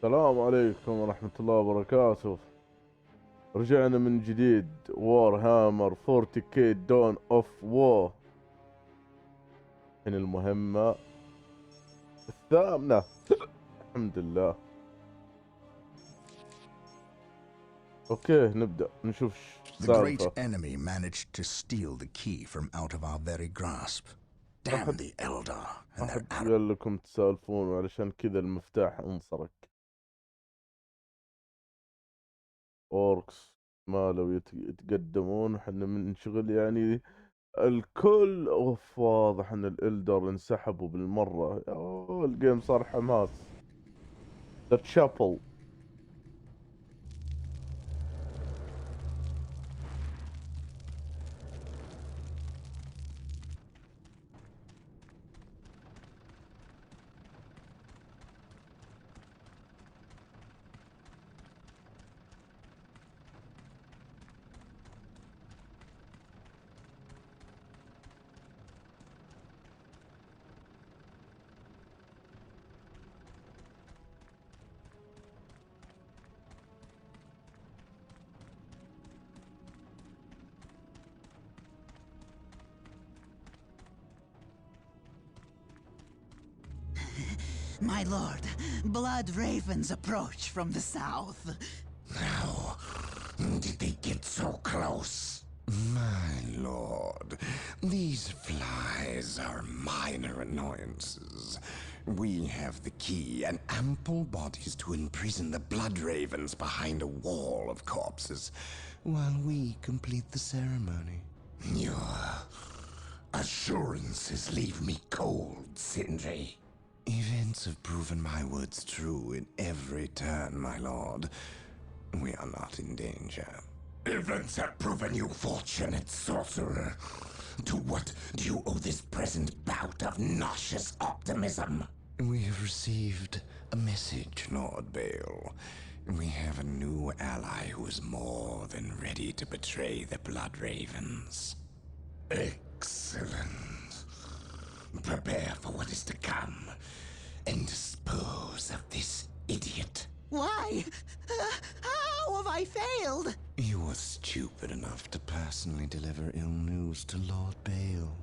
السلام عليكم ورحمة الله وبركاته. رجعنا من جديد وور هامر 40K دون اوف وور. هنا المهمة الثامنة. الحمد لله. اوكي نبدأ نشوف The great enemy managed to steal the key from out of our very grasp. Damn the Eldar and their أحد قال لكم تسالفون علشان كذا المفتاح انسرق. اوركس ما لو يتقدمون احنا منشغل يعني الكل. اوف واضح ان الالدر انسحبوا بالمرة. اوه الجيم صار حماس. ذا تشابل. My lord, blood ravens approach from the south. How did they get so close? My lord, these flies are minor annoyances. We have the key and ample bodies to imprison the blood ravens behind a wall of corpses, while we complete the ceremony. Your assurances leave me cold, Sindri. Events have proven my words true in every turn, my lord. We are not in danger. Events have proven you fortunate, sorcerer. To what do you owe this present bout of nauseous optimism? We have received a message, Lord Bale. We have a new ally who is more than ready to betray the Blood Ravens. Excellent. Prepare for what is to come. And dispose of this idiot. Why? How have I failed? You were stupid enough to personally deliver ill news to Lord Bale.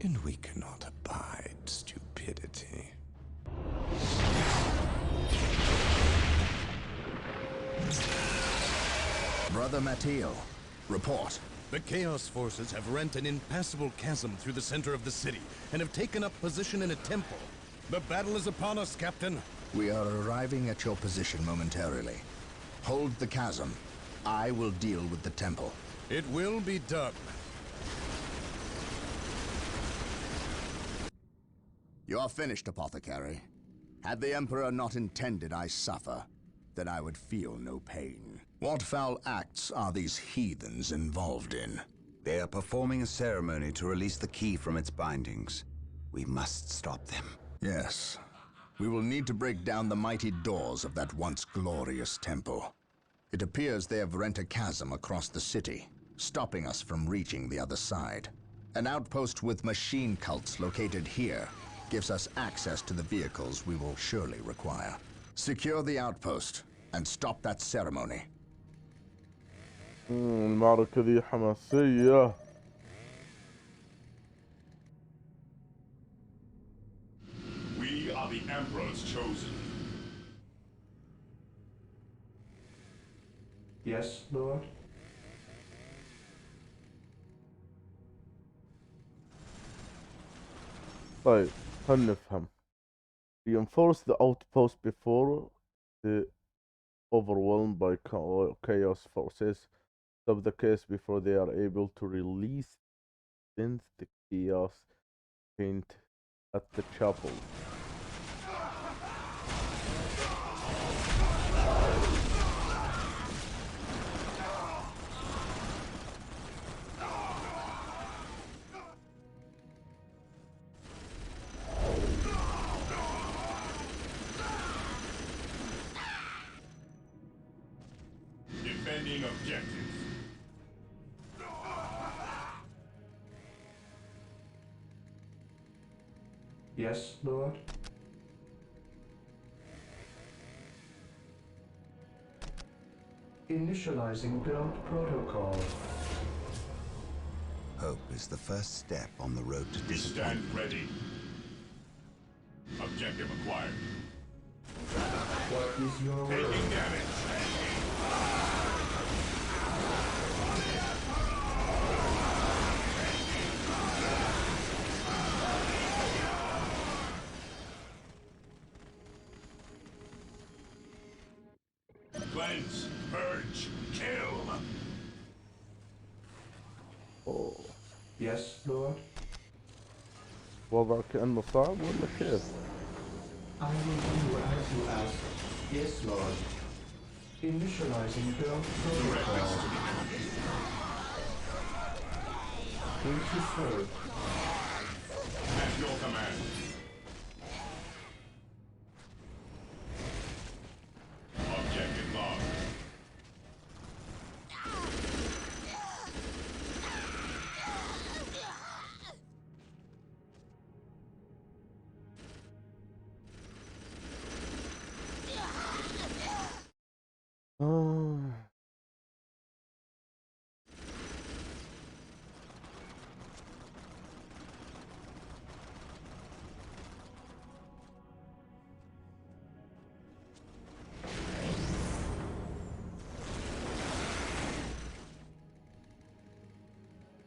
And we cannot abide stupidity. Brother Matteo, report. The Chaos Forces have rent an impassable chasm through the center of the city and have taken up position in a temple. The battle is upon us, Captain. We are arriving at your position momentarily. Hold the chasm. I will deal with the temple. It will be done. You are finished, Apothecary. Had the Emperor not intended I suffer, then I would feel no pain. What foul acts are these heathens involved in? They are performing a ceremony to release the key from its bindings. We must stop them. Yes. We will need to break down the mighty doors of that once glorious temple. It appears they have rent a chasm across the city, stopping us from reaching the other side. An outpost with machine cults located here gives us access to the vehicles we will surely require. Secure the outpost and stop that ceremony. المعركة ذي حماسية. We are the Emperor's chosen. Yes, Lord? طيب خلنا نفهم. Reinforce the outpost before the overwhelmed by chaos forces. Stop the case before they are able to release since the chaos paint at the chapel. Defending objectives. Yes, Lord? Initializing build protocol. Hope is the first step on the road to We stand disappointment. ready. Objective acquired. What is your will? Taking damage. Cleanse, purge, kill. أوه. Yes, Lord. وضع كأنه صعب ولا كيف؟ I will do as you ask. Yes, Lord. Initializing build protocol. Here to serve. At your command. Objective log. آه.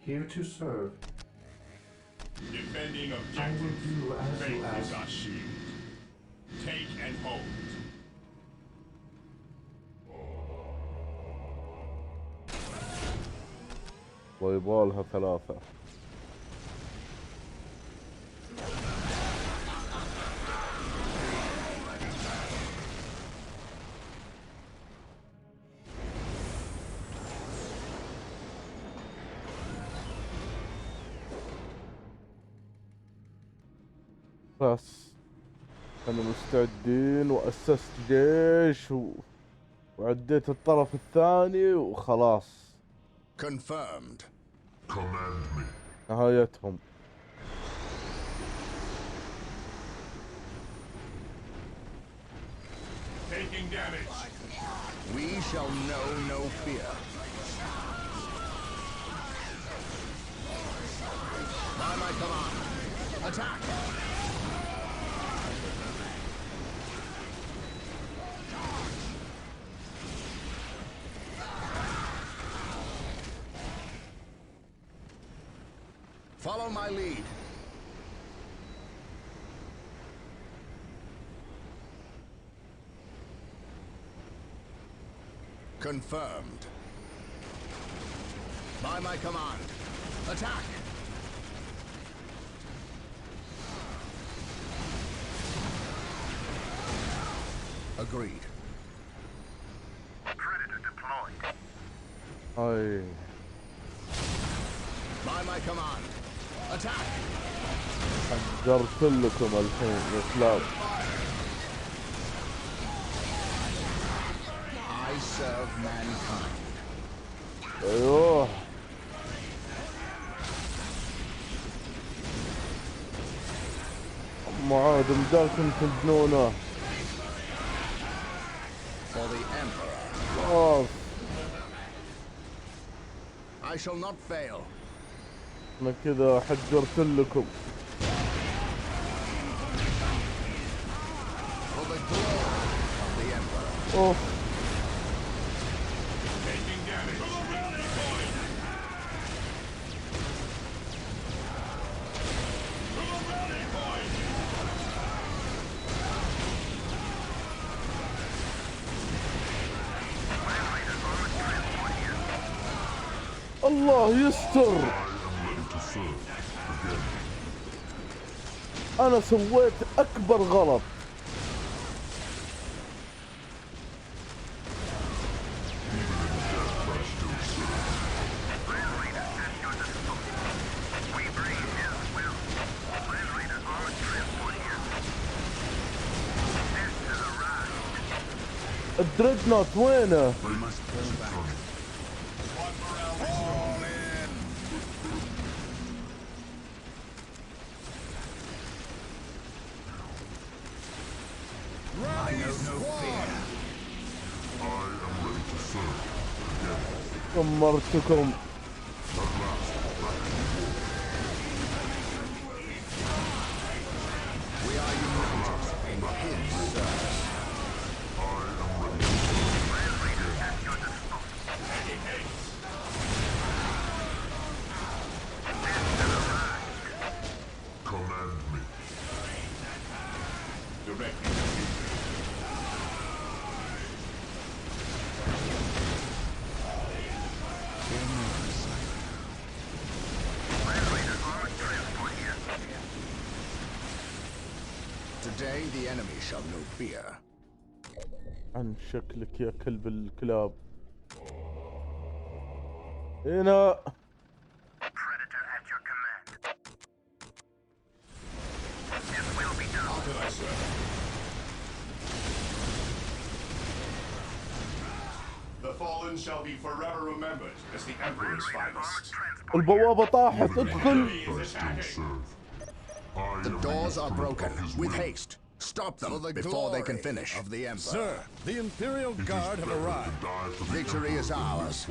Here to serve. Defending I will objective. do as you Faith is ask. our shield. Take and hold. ويبغالها ثلاثة. بس احنا مستعدين واسست جيش وعديت الطرف الثاني وخلاص Confirmed. نهايتهم. Taking damage. We shall know no fear. By my command, attack! Follow my lead. Confirmed. By my command, attack! Agreed. Predator deployed. هاي By my command, attack! حجرت لكم الحين يا كلاب. I serve mankind. ايوه معاد مدالكم تجنونه. For the Emperor. اوف I shall not fail. انا كذا حجرت لكم. For the glory of the Emperor. اوف Taking damage. الله يستر. انا سويت اكبر غلط. الدريدنوت وينه؟ I know no fear. I am ready to serve. دمرتكم. Today the enemy shall know fear. عن شكلك يا كلب الكلاب. هنا. Predator at your command. This will be done. Aye, sir. The fallen shall be forever remembered as the Emperor's finest. البوابة طاحت. ادخل. He is attacking. The doors are broken. With haste. Stop them before they can finish. Of the Emperor. Sir, the Imperial Guard have arrived. Victory is ours.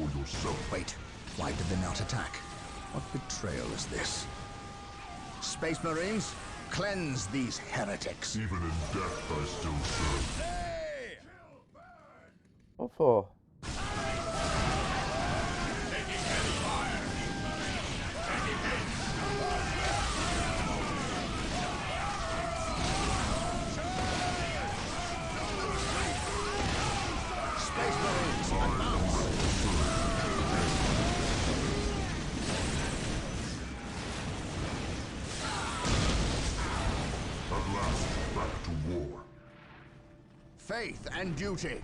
Wait, why did they not attack? What betrayal is this? Space Marines, cleanse these heretics. Even in death, I still serve. اوفا. Space Marines, advance! At last, back to war. Faith and duty.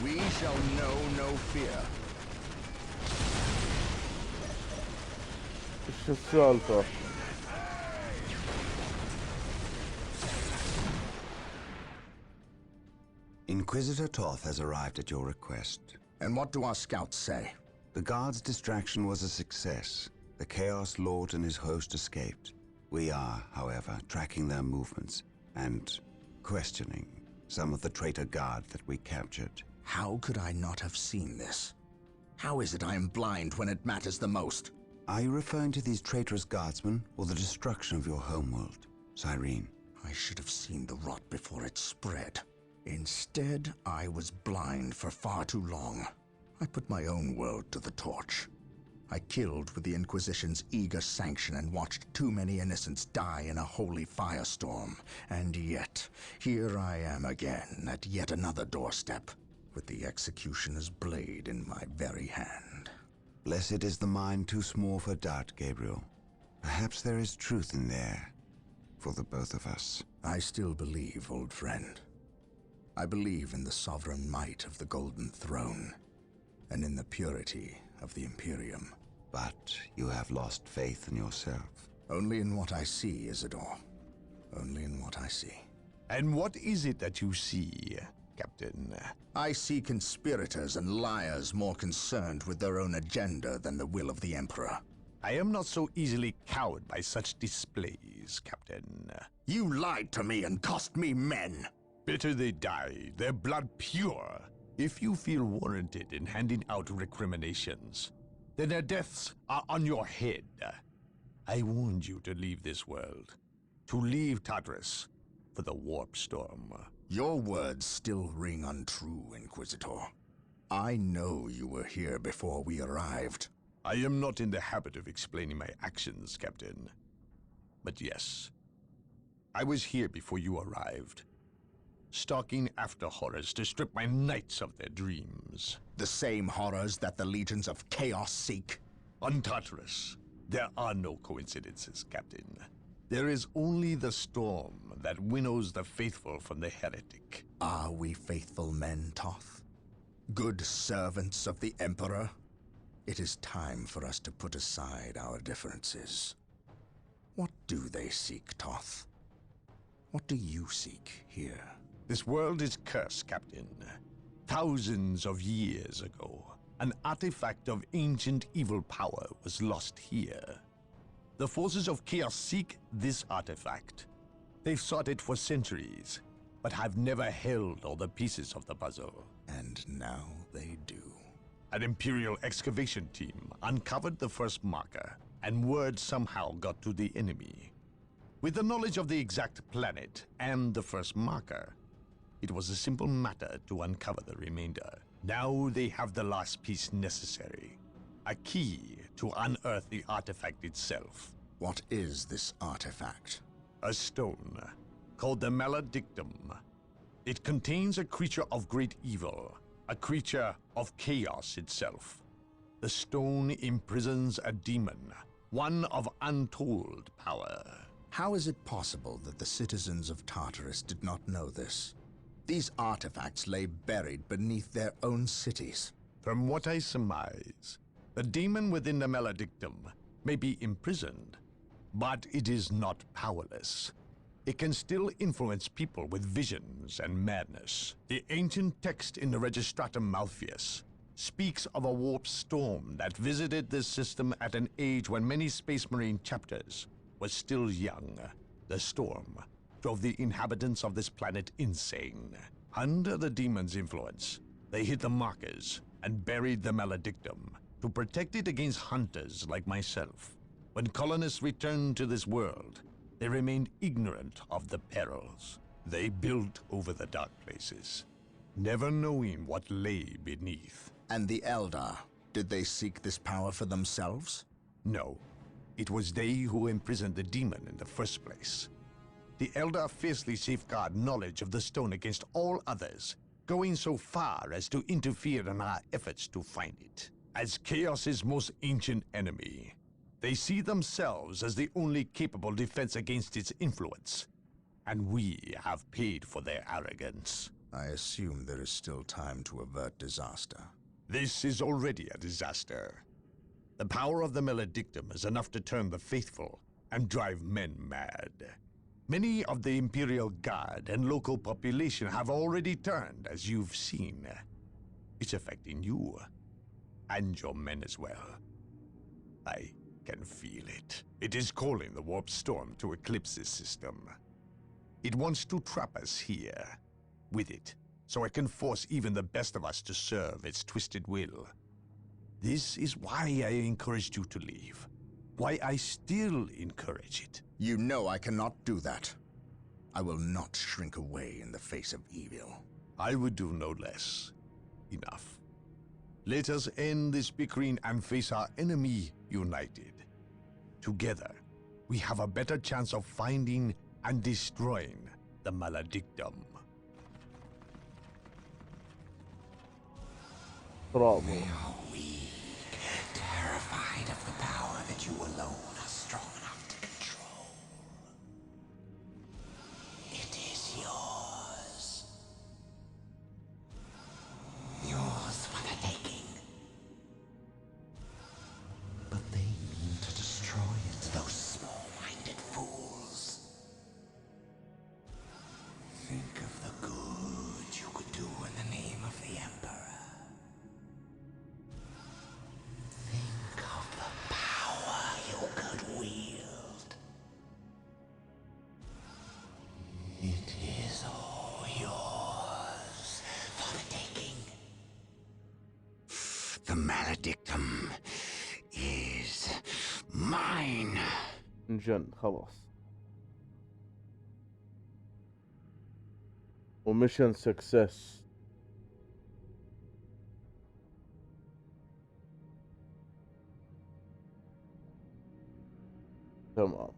We shall know no fear. ايش السالفة؟ Inquisitor Toth has arrived at your request. And what do our scouts say? The guard's distraction was a success. The Chaos Lord and his host escaped. We are, however, tracking their movements and questioning some of the traitor guard that we captured. How could I not have seen this? How is it I am blind when it matters the most? Are you referring to these traitorous guardsmen or the destruction of your homeworld, Cyrene? I should have seen the rot before it spread. Instead, I was blind for far too long. I put my own world to the torch. I killed with the Inquisition's eager sanction and watched too many innocents die in a holy firestorm. And yet, here I am again at yet another doorstep, with the executioner's blade in my very hand. Blessed is the mind too small for doubt, Gabriel. Perhaps there is truth in there, for the both of us. I still believe, old friend. I believe in the sovereign might of the Golden Throne, and in the purity of the Imperium. But you have lost faith in yourself. Only in what I see, Isidore. Only in what I see. And what is it that you see, Captain? I see conspirators and liars more concerned with their own agenda than the will of the Emperor. I am not so easily cowed by such displays, Captain. You lied to me and cost me men! Better they die, their blood pure. If you feel warranted in handing out recriminations, then their deaths are on your head. I warned you to leave this world, to leave Tartarus for the warp storm. Your words still ring untrue, Inquisitor. I know you were here before we arrived. I am not in the habit of explaining my actions, Captain. But yes, I was here before you arrived, stalking after horrors to strip my knights of their dreams. The same horrors that the legions of chaos seek. On Tartarus, there are no coincidences, Captain. There is only the storm that winnows the faithful from the heretic. Are we faithful men, Toth? Good servants of the Emperor? It is time for us to put aside our differences. What do they seek, Toth? What do you seek here? This world is cursed, Captain. Thousands of years ago, an artifact of ancient evil power was lost here. The forces of chaos seek this artifact. They've sought it for centuries, but have never held all the pieces of the puzzle. And now they do. An Imperial excavation team uncovered the first marker, and word somehow got to the enemy. With the knowledge of the exact planet and the first marker, it was a simple matter to uncover the remainder. Now they have the last piece necessary, a key to unearth the artifact itself. What is this artifact? A stone, called the Maledictum. It contains a creature of great evil, a creature of chaos itself. The stone imprisons a demon, one of untold power. How is it possible that the citizens of Tartarus did not know this? These artifacts lay buried beneath their own cities. From what I surmise, the demon within the Maledictum may be imprisoned, but it is not powerless. It can still influence people with visions and madness. The ancient text in the Registratum Malpheus speaks of a warp storm that visited this system at an age when many Space Marine chapters were still young. The storm drove the inhabitants of this planet insane. Under the demon's influence, they hid the markers and buried the Maledictum to protect it against hunters like myself. When colonists returned to this world, they remained ignorant of the perils. They built over the dark places, never knowing what lay beneath. And the Eldar, did they seek this power for themselves? No, it was they who imprisoned the demon in the first place. The Eldar fiercely safeguard knowledge of the stone against all others, going so far as to interfere in our efforts to find it. As Chaos's most ancient enemy, they see themselves as the only capable defense against its influence, and we have paid for their arrogance. I assume there is still time to avert disaster. This is already a disaster. The power of the Maledictum is enough to turn the faithful and drive men mad. Many of the Imperial Guard and local population have already turned, as you've seen. It's affecting you, and your men as well. I can feel it. It is calling the warp storm to eclipse this system. It wants to trap us here, with it, so it can force even the best of us to serve its twisted will. This is why I encouraged you to leave. Why I still encourage it. You know I cannot do that. I will not shrink away in the face of evil. I would do no less. Enough. Let us end this bickering and face our enemy united. Together, we have a better chance of finding and destroying the Maledictum. Bravo. We are weak, terrified of the power that you alone are strong enough to control. It is yours. Yours for the taking. But they mean to destroy it, those small-minded fools. Think of the good you could do in the name of the Emperor. Think of the power you could wield. It is all yours for the taking. The Maledictum is mine. انجن خلاص. وميشن سكسس. تمام.